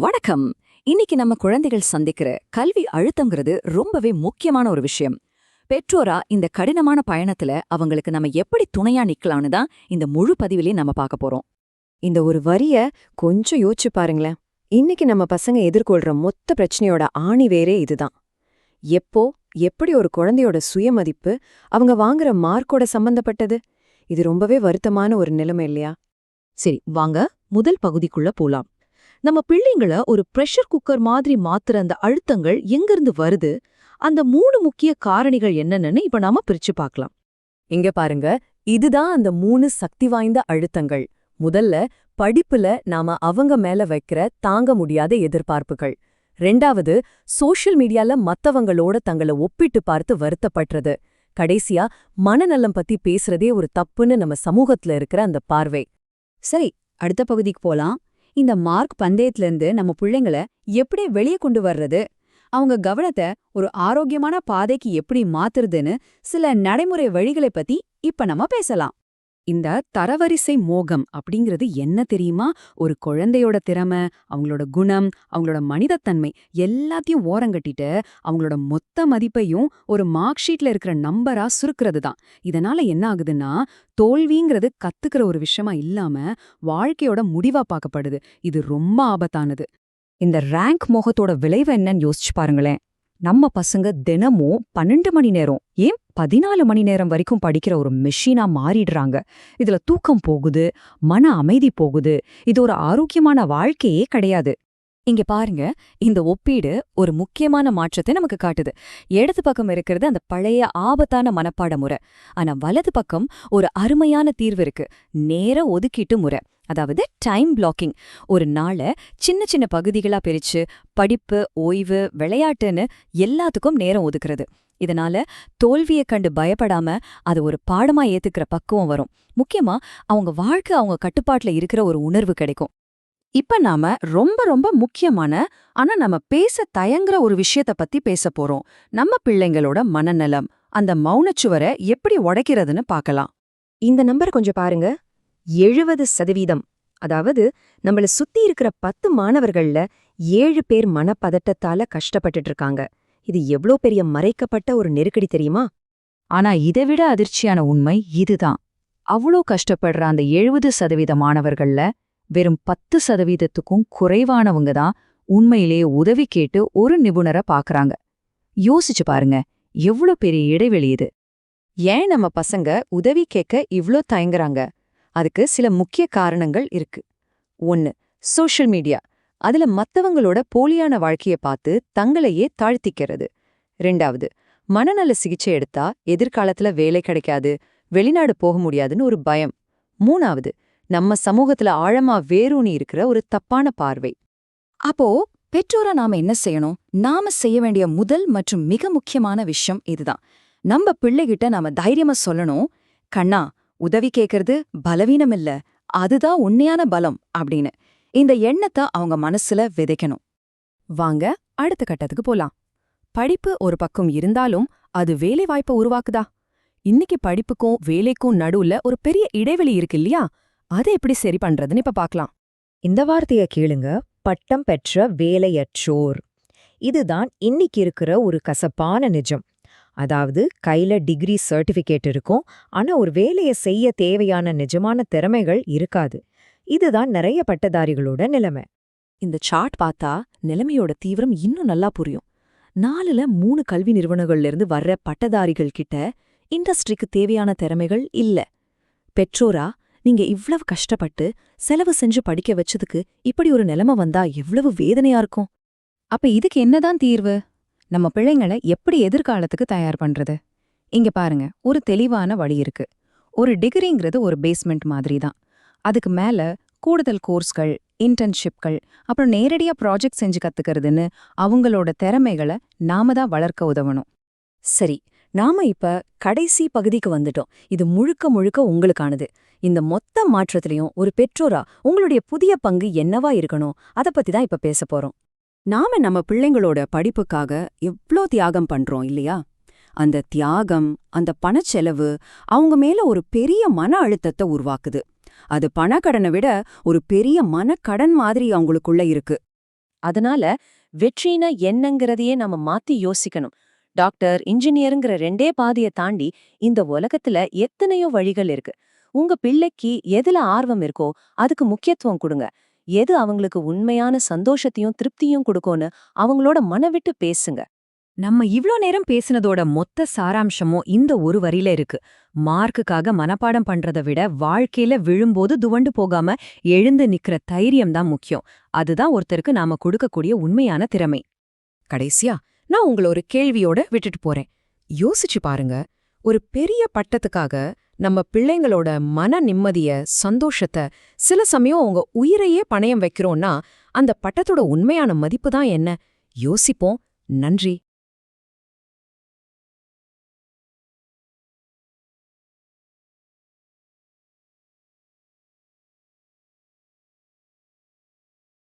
வணக்கம். இன்னைக்கு நம்ம குழந்தைகள் சந்திக்கிற கல்வி அழுத்தங்கிறது ரொம்பவே முக்கியமான ஒரு விஷயம். பெற்றோரா இந்த கடினமான பயணத்துல அவங்களுக்கு நம்ம எப்படி துணையா நிக்கலாம்னு தான் இந்த முழு பதிவிலையும் நம்ம பார்க்க போறோம். இந்த ஒரு வரிய கொஞ்சம் யோசிச்சு பாருங்களேன். இன்னைக்கு நம்ம பசங்க எதிர்கொள்ற மொத்த பிரச்சனையோட ஆணிவேரே இதுதான். எப்போ எப்படி ஒரு குழந்தையோட சுயமதிப்பு அவங்க வாங்குற மார்க்கோட சம்பந்தப்பட்டது? இது ரொம்பவே வருத்தமான ஒரு நிலைமை இல்லையா? சரி, வாங்க முதல் பகுதிக்குள்ள போலாம். நம்ம பிள்ளைங்கள ஒரு பிரஷர் குக்கர் மாதிரி மாத்துற அந்த அழுத்தங்கள் எங்கிருந்து வருது, அந்த 3 முக்கிய காரணிகள் என்னன்னு இப்ப நாம பிரிச்சு பார்க்கலாம். இங்க பாருங்க, இதுதான் அந்த 3 சக்தி வாய்ந்த அழுத்தங்கள். முதல்ல, படிப்புல நாம அவங்க மேல வைக்கிற தாங்க முடியாத எதிர்பார்ப்புகள். 2வது, சோஷியல் மீடியால மத்தவங்களோட தங்கள ஒப்பிட்டு பார்த்து வருத்தப்படுறது. கடைசியா, மனநலம் பத்தி பேசுறதே ஒரு தப்புன்னு நம்ம சமூகத்துல இருக்கிற அந்த பார்வை. சரி, அடுத்த பகுதிக்கு போலாம். இந்த மார்க் பந்தயத்திலிருந்து நம்ம பிள்ளைங்கள எப்படி வெளியே கொண்டு வர்றது, அவங்க கவனத்தை ஒரு ஆரோக்கியமான பாதைக்கு எப்படி மாத்துறதுன்னு சில நடைமுறை வழிகளை பத்தி இப்ப நம்ம பேசலாம். இந்த தரவரிசை மோகம் அப்படிங்கிறது என்ன தெரியுமா? ஒரு குழந்தையோட திறமை, அவங்களோட குணம், அவங்களோட மனிதத்தன்மை எல்லாத்தையும் ஓரங்கட்டிட்டு அவங்களோட மொத்த மதிப்பையும் ஒரு மார்க் ஷீட்ல இருக்கிற நம்பரா சுருக்கிறது தான். இதனால என்ன ஆகுதுன்னா, தோல்விங்கிறது கத்துக்கிற ஒரு விஷயமா இல்லாம வாழ்க்கையோட முடிவா பார்க்கப்படுது. இது ரொம்ப ஆபத்தானது. இந்த ரேங்க் மோகத்தோட விளைவு என்னன்னு யோசிச்சு பாருங்களேன். நம்ம பசங்க தினமும் 12 மணி நேரம், ஏன் 14 மணி நேரம் வரைக்கும் படிக்கிற ஒரு மெஷினா மாறிடுறாங்க. இதுல தூக்கம் போகுது, மன அமைதி போகுது. இது ஒரு ஆரோக்கியமான வாழ்க்கையே கிடையாது. இங்க பாருங்க, இந்த ஒப்பீடு ஒரு முக்கியமான மாற்றத்தை நமக்கு காட்டுது. இடது பக்கம் இருக்கிறது அந்த பழைய ஆபத்தான மனப்பாட முறை. ஆனா வலது பக்கம் ஒரு அருமையான தீர்வு இருக்கு. நேர ஒதுக்கீட்டு முறை. அதாவது டைம் பிளாக்கிங். ஒரு நாளை சின்ன சின்ன பகுதிகளா பிரிச்சு படிப்பு, ஓய்வு, விளையாட்டுன்னு எல்லாத்துக்கும் நேரம் ஒதுக்குறது. இதனால தோல்வியை கண்டு பயப்படாம அது ஒரு பாடமா ஏத்துக்கிற பக்குவம் வரும். முக்கியமா அவங்க வாழ்க்கை அவங்க கட்டுப்பாட்டுல இருக்கிற ஒரு உணர்வு கிடைக்கும். இப்ப நாம ரொம்ப ரொம்ப முக்கியமான, ஆனா நம்ம பேச தயங்குற ஒரு விஷயத்த பத்தி பேச போறோம். நம்ம பிள்ளைங்களோட மனநலம், அந்த மௌனச்சுவரை எப்படி உடைக்கிறதுன்னு பார்க்கலாம். இந்த நம்பர் கொஞ்சம் பாருங்க. 70%. அதாவது, நம்மள சுத்தி இருக்கிற 10 மாணவர்கள்ல 7 பேர் மனப்பதட்டத்தால கஷ்டப்பட்டுட்டு இருக்காங்க. இது எவ்ளோ பெரிய மறைக்கப்பட்ட ஒரு நெருக்கடி தெரியுமா? ஆனா இதைவிட அதிர்ச்சியான உண்மை இதுதான். அவ்வளோ கஷ்டப்படுற அந்த 70% மாணவர்கள்ல வெறும் 10%த்துக்கும் குறைவானவங்க தான் உண்மையிலேயே உதவி கேட்டு ஒரு நிபுணரை பார்க்கறாங்க. யோசிச்சு பாருங்க, எவ்வளோ பெரிய இடைவெளி இது. ஏன் நம்ம பசங்க உதவி கேட்க இவ்ளோ தயங்குறாங்க? அதுக்கு சில முக்கிய காரணங்கள் இருக்கு. 1. Social media. அதுல மத்தவங்களோட போலியான வாழ்க்கைய பார்த்து தங்களையே தாழ்த்திக்கிறது. 2வது, மனநல சிகிச்சை எடுத்தா எதிர்காலத்துல வேலை கிடைக்காது, வெளிநாடு போக முடியாதுன்னு ஒரு பயம். 3வது, நம்ம சமூகத்துல ஆழமா வேரூனி இருக்கிற ஒரு தப்பான பார்வை. அப்போ பெற்றோரா நாம என்ன செய்யணும்? நாம செய்ய வேண்டிய முதல் மற்றும் மிக முக்கியமான விஷயம் இதுதான். நம்ம பிள்ளைகிட்ட நாம தைரியமா சொல்லணும், கண்ணா, உதவி கேட்கறது பலவீனம் இல்ல, அதுதான் உண்மையான பலம் அப்படின்னு. இந்த எண்ணத்தை அவங்க மனசுல விதைக்கணும். வாங்க அடுத்த கட்டத்துக்கு போலாம். படிப்பு ஒரு பக்கம் இருந்தாலும் அது வேலை வாய்ப்பை உருவாக்குதா? இன்னைக்கு படிப்புக்கும் வேலைக்கும் நடுவுல ஒரு பெரிய இடைவெளி இருக்கு இல்லையா? அதை எப்படி சரி பண்றதுன்னு இப்ப பார்க்கலாம். இந்த வார்த்தைய கேளுங்க. பட்டம் பெற்ற வேலையற்றோர். இதுதான் இன்னைக்கு இருக்கிற ஒரு கசப்பான நிஜம். அதாவது, கையில டிகிரி சர்டிபிகேட் இருக்கும், ஆனா ஒரு வேலையை செய்ய தேவையான நிஜமான திறமைகள் இருக்காது. இதுதான் நிறைய பட்டதாரிகளோட நிலைமை. இந்த சார்ட் பார்த்தா நிலைமையோட தீவிரம் இன்னும் நல்லா புரியும். 4ல 3 கல்வி நிறுவனங்கள்ல இருந்து வர்ற பட்டதாரிகள் கிட்ட இண்டஸ்ட்ரிக்கு தேவையான திறமைகள் இல்ல. பெற்றோரா, நீங்க இவ்வளவு கஷ்டப்பட்டு செலவு செஞ்சு படிக்க வச்சதுக்கு இப்படி ஒரு நிலைமை வந்தா எவ்வளவு வேதனையா இருக்கும். அப்ப இதுக்கு என்னதான் தீர்வு? நம்ம பிள்ளைங்களை எப்படி எதிர்காலத்துக்கு தயார் பண்றது? இங்க பாருங்க, ஒரு தெளிவான வழி இருக்கு. ஒரு டிகிரிங்கிறது ஒரு பேஸ்மெண்ட் மாதிரி தான். அதுக்கு மேல கூடுதல் கோர்ஸ்கள், இன்டர்ன்ஷிப்கள், அப்புறம் நேரடியா ப்ராஜெக்ட் செஞ்சு கத்துக்கிறதுன்னு அவங்களோட திறமைகளை நாம தான் வளர்க்க உதவணும். சரி, நாம இப்ப கடைசி பகுதிக்கு வந்துட்டோம். இது முழுக்க முழுக்க உங்களுக்கானது. இந்த மொத்த மாற்றத்திலையும் ஒரு பெற்றோரா உங்களுடைய புதிய பங்கு என்னவா இருக்கணும், அத பத்தி தான் இப்ப பேச போறோம். நாம நம்ம பிள்ளைங்களோட படிப்புக்காக எவ்ளோ தியாகம் பண்றோம் இல்லையா? அந்த தியாகம், அந்த பணச்செலவு அவங்க மேல ஒரு பெரிய மன அழுத்தத்தை உருவாக்குது. அது பணக்கடனை விட ஒரு பெரிய மனக்கடன் மாதிரி அவங்களுக்குள்ள இருக்கு. அதனால வெற்றினா என்னங்கிறதையே நாம மாத்தி யோசிக்கணும். டாக்டர், இன்ஜினியருங்கிற ரெண்டே பாதைய தாண்டி இந்த உலகத்துல எத்தனையோ வழிகள் இருக்கு. உங்க பிள்ளைக்கு எதுல ஆர்வம் இருக்கோ அதுக்கு முக்கியத்துவம் கொடுங்க. எது அவங்களுக்கு உண்மையான சந்தோஷத்தையும் திருப்தியும் கொடுக்கும்னு அவங்களோட மனவிட்டு பேசுங்க. நம்ம இவ்ளோ நேரம் பேசினதோட மொத்த சாராம்சமும் இந்த ஒரு வரியில இருக்கு. மார்க்குக்காக மனப்பாடம் பண்றத விட வாழ்க்கையில விழும்போது துவண்டு போகாம எழுந்து நிக்கிற தைரியம் தான் முக்கியம். அதுதான் ஒருத்தருக்கு நாம கொடுக்கக்கூடிய உண்மையான திறமை. கடைசியா நான் உங்கள ஒரு கேள்வியோட விட்டுட்டு போறேன். யோசிச்சு பாருங்க, ஒரு பெரிய பட்டத்துக்காக நம்ம பிள்ளைங்களோட மன நிம்மதிய, சந்தோஷத்த, சில சமயம் உங்க உயிரையே பணயம் வைக்கிறோம்னா அந்த பட்டத்தோட உண்மையான மதிப்பு தான் என்ன? யோசிப்போம். நன்றி.